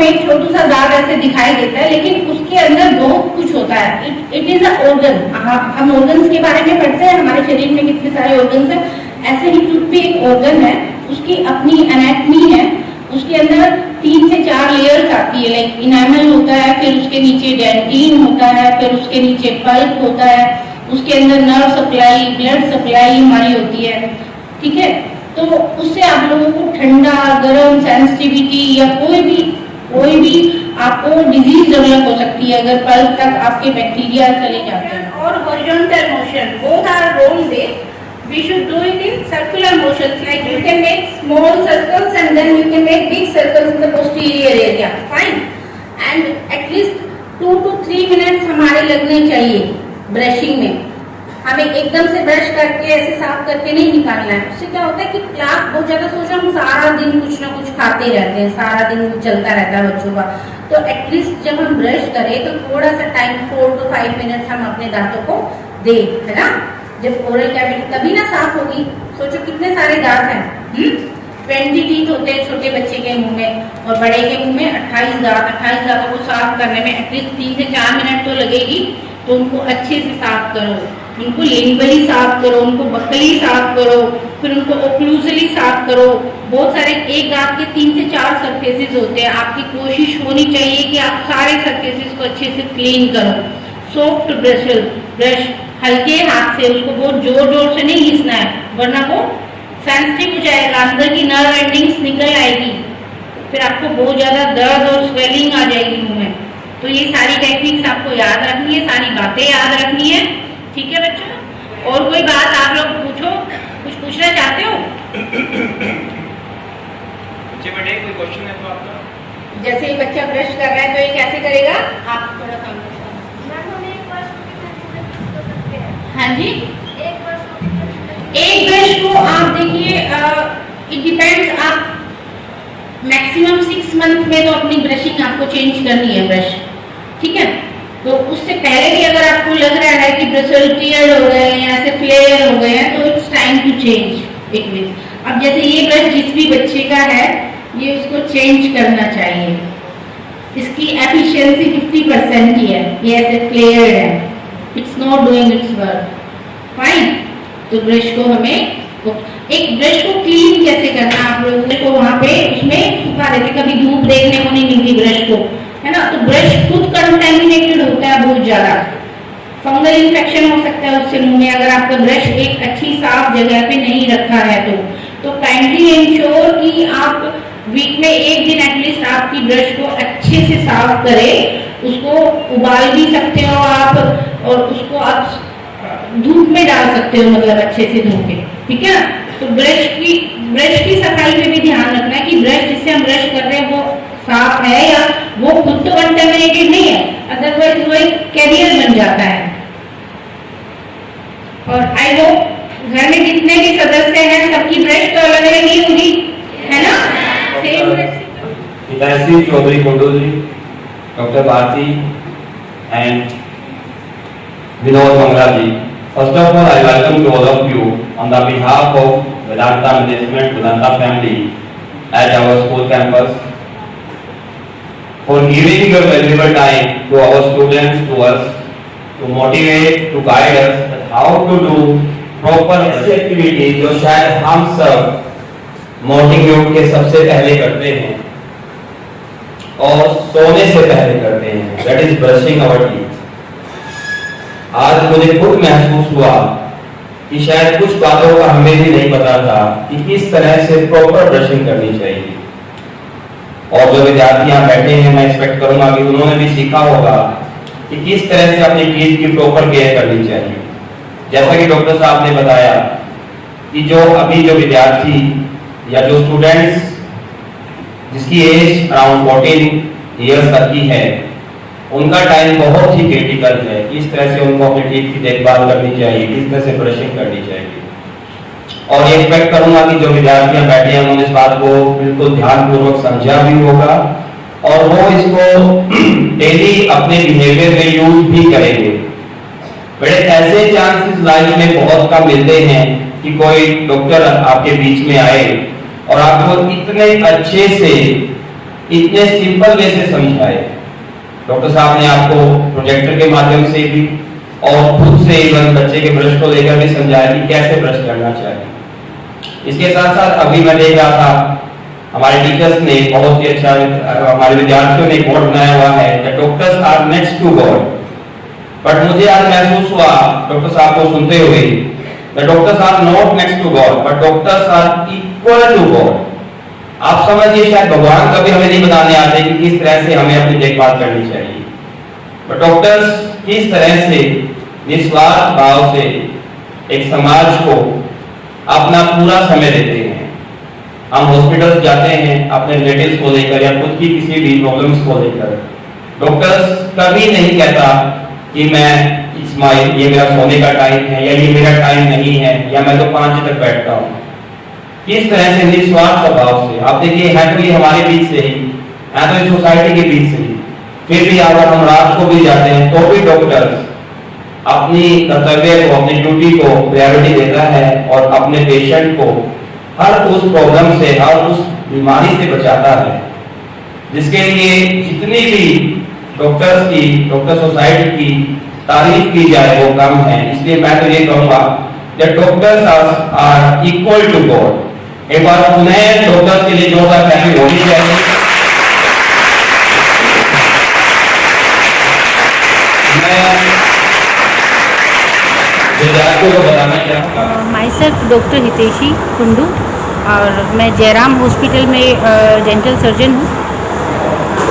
एक छोटू सा दाग ऐसे दिखाई देता है, लेकिन उसके अंदर बहुत कुछ होता है। It is a organ. हम ऑर्गन्स के बारे में पढ़ते हैं, हमारे शरीर में कितने सारे ऑर्गन्स हैं, ऐसे ही टूथ भी एक ऑर्गन है, उसकी अपनी एनाटमी है। उसके अंदर 3 से 4 लेयर्स आती है, लाइक इनामल होता है, फिर उसके नीचे डेंटिन होता है, फिर उसके नीचे पल्प होता है, उसके अंदर नर्व सप्लाई, ब्लड सप्लाई हमारी होती है, ठीक है। तो उससे आप लोगों को ठंडा, गर्म, सेंसिटिविटी या कोई भी आपको डिजीज डेवलप हो सकती है अगर पल्प तक आपके बैक्टीरिया चले जाते हैं। और horizontal motion, both are wrong way. We should do it in circular motions, like you can make small circles and then you can make big circles in the posterior area, fine. And at least 2 to 3 minutes हमारे लगने चाहिए brushing में। हमें एकदम से brush करके ऐसे साफ करके नहीं निकालना है। उससे क्या होता है कि प्लाक बहुत ज्यादा, सोचो हम सारा दिन कुछ ना कुछ खाते रहते हैं, सारा दिन चलता रहता है बच्चों का। तो एटलीस्ट जब हम ब्रश करें तो थोड़ा सा टाइम 4 to 5 मिनट्स हम अपने दांतों को दे, है ना। जब ओरल कैविटी तभी ना साफ होगी। सोचो कितने सारे दांत हैं, 20 टीथ होते हैं छोटे बच्चे के मुंह में और बड़े के मुंह में 28 दांत। 28 दांतों को साफ करने में एटलीस्ट 3 से 4 मिनट तो लगेगी। तो उनको अच्छे से साफ करो, उनको लिंगुअली साफ करो, उनको बकली साफ करो, फिर उनको ओक्लूजली साफ करो। बहुत सारे एक दांत के 3 से 4 सरफेसेस होते हैं। आपकी कोशिश होनी चाहिए कि आप सारे सरफेसेस को अच्छे से क्लीन करो। सॉफ्ट ब्रश हल्के हाथ से, उसको बहुत जोर जोर से नहीं घिसना है, वरना वो सेंसिटिव हो जाएगा, अंदर की नर्व एंडिंग्स निकल आएगी, फिर आपको बहुत ज्यादा दर्द और स्वेलिंग आ जाएगी मुंह में। तो ये सारी टेक्निक्स आपको याद रखनी है, सारी बातें याद रखनी है, ठीक है बच्चों। और कोई बात आप लोग पूछो, कुछ पूछना चाहते हो? बच्चे कोई क्वेश्चन है तो आपका? जैसे ही बच्चा ब्रश कर रहा है तो ये कैसे करेगा, आप थोड़ा काम करो। हाँ जी, एक ब्रश को आप देखिए, इट डिपेंड्स, आप मैक्सिमम 6 मंथ में तो अपनी ब्रशिंग आपको चेंज करनी है ब्रश, ठीक है। तो उससे पहले भी अगर आपको लग रहा है कि ब्रशल टियर हो गए हैं या ऐसे फ्लेयर हो गए हैं, तो it's time to change it with. अब जैसे ये ब्रश जिस भी बच्चे का है, ये उसको चेंज करना चाहिए। इसकी एफिशिएंसी 50% ही है, ये ऐसे फ्लेयर्ड है, it's not doing it's work, fine. तो ब्रश को हमें, एक ब्रश को क्लीन कैसे करना, आप लोगों को वहां पे उसमें सुखा देते, कभी धूप देखने को नहीं मिलती ब्रश को, है ना। तो ब्रश खुद कंटेमिनेटेड होता है बहुत ज्यादा, फंगल इन्फेक्शन हो सकता है उससे मुंह में, अगर आपका ब्रश एक अच्छी साफ जगह पे नहीं रखा है तो काइंडली इंश्योर कि आप वीक में एक दिन एटलीस्ट आपकी ब्रश को अच्छे से साफ करें। उसको उबाल भी सकते हो आप, और उसको आप धूप में डाल सकते हो, मतलब अच्छे से धो के, ठीक है। तो ब्रश की सफाई पे भी ध्यान रखना है कि ब्रश जिससे हम ब्रश कर रहे हैं वो साफ है या वो खुद तो कंटेमिनेटेड नहीं है, अदरवाइज वो एक कैरियर बन जाता है। और आई होप घर में जितने भी सदस्य हैं सबकी ब्रश तो अलग अलग ही होगी, है ना। सेम Hitaishi Chaudhary Kundu ji, doctor Bharti and Vinod Mangla ji, first of all I welcome to all of you on the behalf of Vedanta Management, Vedanta family at our school campus for giving your valuable time to our students, to us, to motivate, to guide us that how to do proper activity जो शायद हम सब morning में उठ के सबसे पहले करते हैं और सोने से पहले करते हैं, that is brushing our teeth। आज मुझे खुद महसूस हुआ कि शायद कुछ बातों का हमें भी नहीं पता था कि किस तरह से प्रॉपर ब्रशिंग करनी चाहिए। और जो विद्यार्थी यहाँ बैठे हैं, मैं एक्सपेक्ट करूंगा कि उन्होंने भी सीखा होगा कि किस तरह से अपनी टीथ की प्रॉपर केयर करनी चाहिए। जैसा कि डॉक्टर साहब ने बताया कि जो अभी जो विद्यार्थी या जो स्टूडेंट्स जिसकी एज अराउंड 14 ईयर्स तक की है, उनका टाइम बहुत ही क्रिटिकल है। किस तरह से उनको अपने टीथ की देखभाल करनी चाहिए, किस तरह से ब्रशिंग करनी चाहिए। और ये एक्सपेक्ट करूंगा कि जो विद्यार्थियां बैठे हैं उन्होंने इस बात को बिल्कुल ध्यानपूर्वक समझा भी होगा और वो इसको डेली अपने बिहेवियर में यूज भी करेंगे। बड़े ऐसे चांसेस लाइफ में बहुत कम मिलते हैं कि कोई डॉक्टर आपके बीच में आए और आपको इतने अच्छे से, इतने सिंपल वे से समझाए। डॉक्टर साहब ने आपको प्रोजेक्टर के माध्यम से भी और खुद से इवन बच्चे के ब्रश को लेकर भी समझाया कि कैसे ब्रश करना चाहिए। इसके साथ साथ अभी मैं देख रहा था हमारे टीचर्स ने बहुत ही अच्छा, हमारे विद्यार्थियों ने कोड बनाया हुआ है कि doctors are next to God. But मुझे आज महसूस हुआ डॉक्टर साहब को सुनते हुए, the doctors are not next to God but doctors are equal to God. आप समझिए शायद भगवान कभी हमें नहीं बताने आते कि किस तरह से हमें अपनी देखभाल करनी चाहिए, बट डॉक्टर्स किस तरह से निस्वार्थ भाव से एक समाज को अपना पूरा समय देते हैं। हम हॉस्पिटल जाते हैं अपने रिलेटिव्स को लेकर या खुद की किसी भी प्रॉब्लम्स को लेकर, डॉक्टर्स कभी नहीं कहता कि मैं ये मेरा सोने का टाइम है या ये मेरा टाइम नहीं है या मैं तो 5 बजे तक बैठता हूँ। किस तरह से निस्वार्थ स्वभाव से, आप देखिए है तो ये हमारे बीच से ही, है तो इस सोसाइटी के बीच से ही, फिर भी अगर हम रात को भी जाते हैं तो भी डॉक्टर्स अपनी कर्तव्य को, अपनी ड्यूटी को प्रायोरिटी देता है और अपने पेशेंट को हर उस प्रॉब्लम से, हर उस बीमारी से बचाता है जिसके लिए जितनी भी डॉक्टर्स की, डॉक्टर सोसाइटी की तारीफ की जाए वो कम है। इसलिए मैं तो ये कहूंगा that doctors are equal to God। एक बार पुनः डॉक्टर्स के लिए जोरदार ताली होनी चाहिए। मैं विद्यार्थियों को बताना चाहूँगा, myself doctor Hiteshi Kundu और मैं जयराम हॉस्पिटल में डेंटल सर्जन हूँ।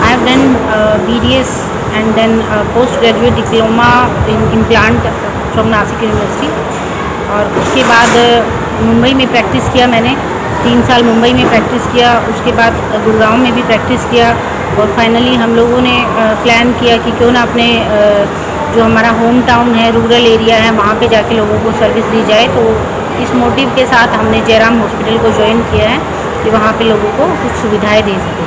I have done BDS and then post graduate diploma in implant from Nashik university और उसके बाद मुंबई में प्रैक्टिस किया मैंने 3 साल मुंबई में प्रैक्टिस किया। उसके बाद गुड़गांव में भी प्रैक्टिस किया और फाइनली हम लोगों ने प्लान किया कि क्यों ना अपने जो हमारा होम टाउन है, रूरल एरिया है, वहाँ पे जाके लोगों को सर्विस दी जाए। तो इस मोटिव के साथ हमने जयराम हॉस्पिटल को ज्वाइन किया है कि वहाँ पे लोगों को कुछ सुविधाएँ दे सकें।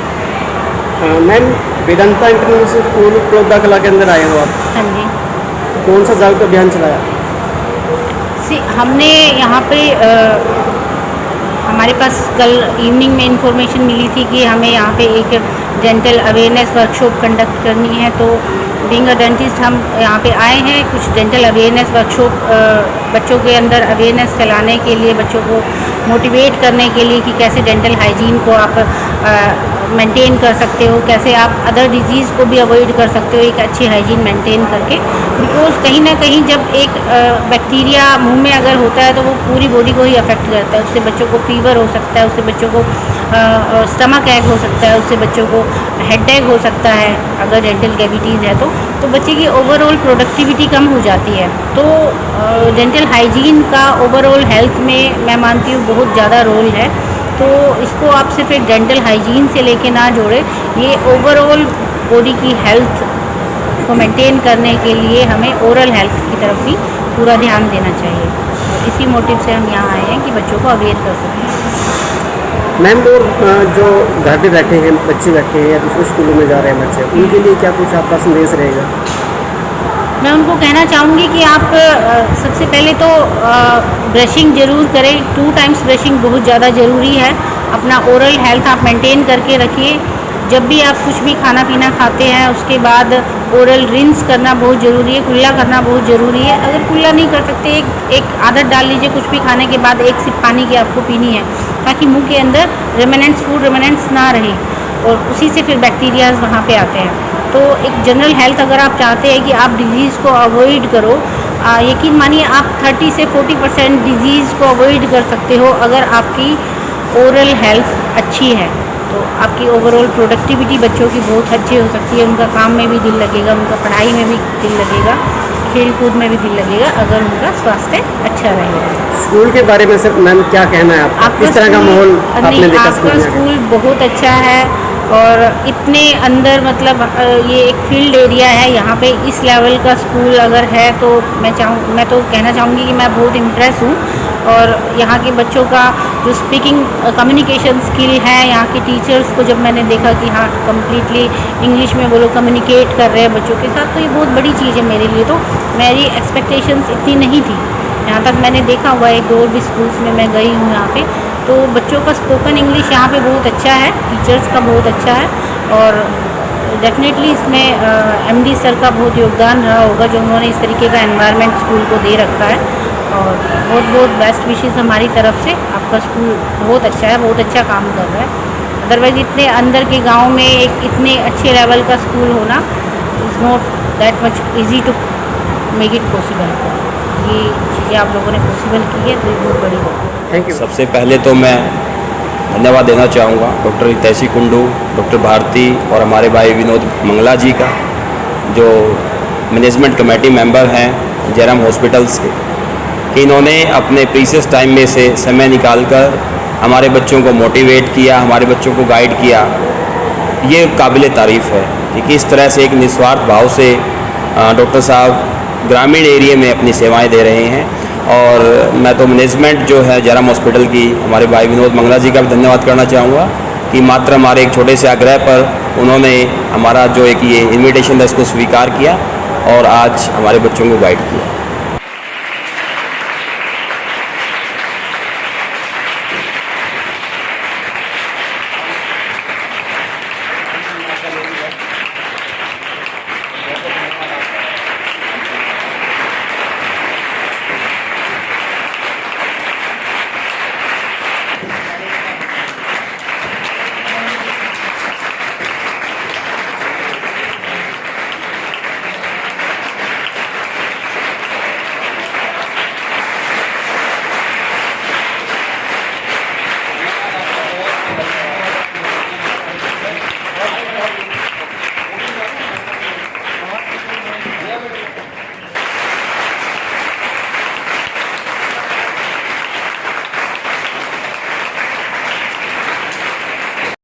मैम, वेदांता इंटरनेशनल स्कूल क्लोदा कला के अंदर आए हो आप? हाँ जी। कौन सा जागरूकता अभियान चलाया? हमने यहाँ पे हमारे पास कल इवनिंग में इंफॉर्मेशन मिली थी कि हमें यहाँ पे एक डेंटल अवेयरनेस वर्कशॉप कंडक्ट करनी है। तो बीइंग अ डेंटिस्ट हम यहाँ पे आए हैं कुछ डेंटल अवेयरनेस वर्कशॉप बच्चों के अंदर अवेयरनेस फैलाने के लिए, बच्चों को मोटिवेट करने के लिए कि कैसे डेंटल हाइजीन को आप मेंटेन कर सकते हो, कैसे आप अदर डिजीज़ को भी अवॉइड कर सकते हो एक अच्छी हाइजीन मेंटेन करके। बिकॉज कहीं ना कहीं जब एक बैक्टीरिया मुंह में अगर होता है तो वो पूरी बॉडी को ही अफेक्ट करता है। उससे बच्चों को फीवर हो सकता है, उससे बच्चों को स्टमक एक हो सकता है, उससे बच्चों को हेडेक हो सकता है अगर डेंटल कैविटीज़ है तो बच्चे की ओवरऑल प्रोडक्टिविटी कम हो जाती है। तो डेंटल हाइजीन का ओवरऑल हेल्थ में मैं मानती हूँ बहुत ज़्यादा रोल है। तो इसको आप सिर्फ एक डेंटल हाइजीन से लेके ना जोड़े, ये ओवरऑल बॉडी की हेल्थ को मेंटेन करने के लिए हमें ओरल हेल्थ की तरफ भी पूरा ध्यान देना चाहिए। तो इसी मोटिव से हम यहाँ आए हैं कि बच्चों को अवेयर कर सकें। मैम, वो जो घर पे बैठे हैं बच्चे बैठे हैं या दूसरे स्कूलों में जा रहे हैं बच्चे, उनके लिए क्या कुछ आपका संदेश रहेगा? मैं उनको कहना चाहूँगी कि आप सबसे पहले तो ब्रशिंग ज़रूर करें। 2 टाइम्स ब्रशिंग बहुत ज़्यादा ज़रूरी है। अपना ओरल हेल्थ आप मेंटेन करके रखिए। जब भी आप कुछ भी खाना पीना खाते हैं उसके बाद ओरल रिंस करना बहुत ज़रूरी है, कुल्ला करना बहुत ज़रूरी है। अगर कुल्ला नहीं कर सकते एक आदत डाल लीजिए, कुछ भी खाने के बाद 1 सिप पानी की आपको पीनी है ताकि मुंह के अंदर रिमेनेंट्स, फूड रिमेनेंट्स ना रहे और उसी से फिर बैक्टीरियाज वहाँ पे आते हैं। तो एक जनरल हेल्थ अगर आप चाहते हैं कि आप डिजीज़ को अवॉइड करो, यकीन मानिए आप 30 से 40% डिजीज़ को अवॉइड कर सकते हो अगर आपकी ओरल हेल्थ अच्छी है। तो आपकी ओवरऑल प्रोडक्टिविटी बच्चों की बहुत अच्छी हो सकती है। उनका काम में भी दिल लगेगा, उनका पढ़ाई में भी दिल लगेगा, खेल कूद में भी दिल लगेगा अगर उनका स्वास्थ्य अच्छा रहेगा। स्कूल के बारे में सर मैम क्या कहना है आपका? किस तरह का माहौल आपने देखा? आपका स्कूल बहुत अच्छा है। और इतने अंदर मतलब ये एक फील्ड एरिया है, यहाँ पे इस लेवल का स्कूल अगर है तो मैं तो कहना चाहूँगी कि मैं बहुत इम्प्रेस हूँ। और यहाँ के बच्चों का जो स्पीकिंग कम्युनिकेशन स्किल है, यहाँ के टीचर्स को जब मैंने देखा कि हाँ कम्प्लीटली इंग्लिश में वो लोग कम्युनिकेट कर रहे हैं बच्चों के साथ, तो ये बहुत बड़ी चीज़ है मेरे लिए। तो मेरी एक्सपेक्टेशंस इतनी नहीं थी, यहाँ तक मैंने देखा हुआ है। 2 और भी स्कूल्स में मैं गई हूँ यहाँ पे, तो बच्चों का स्पोकन इंग्लिश यहाँ पे बहुत अच्छा है, टीचर्स का बहुत अच्छा है। और डेफिनेटली इसमें एमडी सर का बहुत योगदान रहा होगा, जो उन्होंने इस तरीके का एनवायरनमेंट स्कूल को दे रखा है। और बहुत बहुत बेस्ट विशेस हमारी तरफ से। आपका स्कूल बहुत अच्छा है, बहुत अच्छा काम कर रहा है। अदरवाइज़ इतने अंदर के गांव में एक इतने अच्छे लेवल का स्कूल होना is not that much easy to make it possible. ये चीज़ें आप लोगों ने पॉसिबल की है, तो ये बहुत बड़ी बात है। Thank you. सबसे पहले तो मैं धन्यवाद देना चाहूँगा डॉक्टर हितैषी कुंडू, डॉक्टर भारती और हमारे भाई विनोद मंगला जी का, जो मैनेजमेंट कमेटी मेंबर हैं जयराम हॉस्पिटल्स के, कि इन्होंने अपने प्रीशियस टाइम में से समय निकालकर हमारे बच्चों को मोटिवेट किया, हमारे बच्चों को गाइड किया। ये काबिल तारीफ़ है कि किस तरह से एक निस्वार्थ भाव से डॉक्टर साहब ग्रामीण एरिया में अपनी सेवाएं दे रहे हैं। और मैं तो मैनेजमेंट जो है जयराम हॉस्पिटल की, हमारे भाई विनोद मंगला जी का भी धन्यवाद करना चाहूँगा कि मात्र हमारे एक छोटे से आग्रह पर उन्होंने हमारा जो एक ये इन्विटेशन था इसको स्वीकार किया और आज हमारे बच्चों को गाइड किया।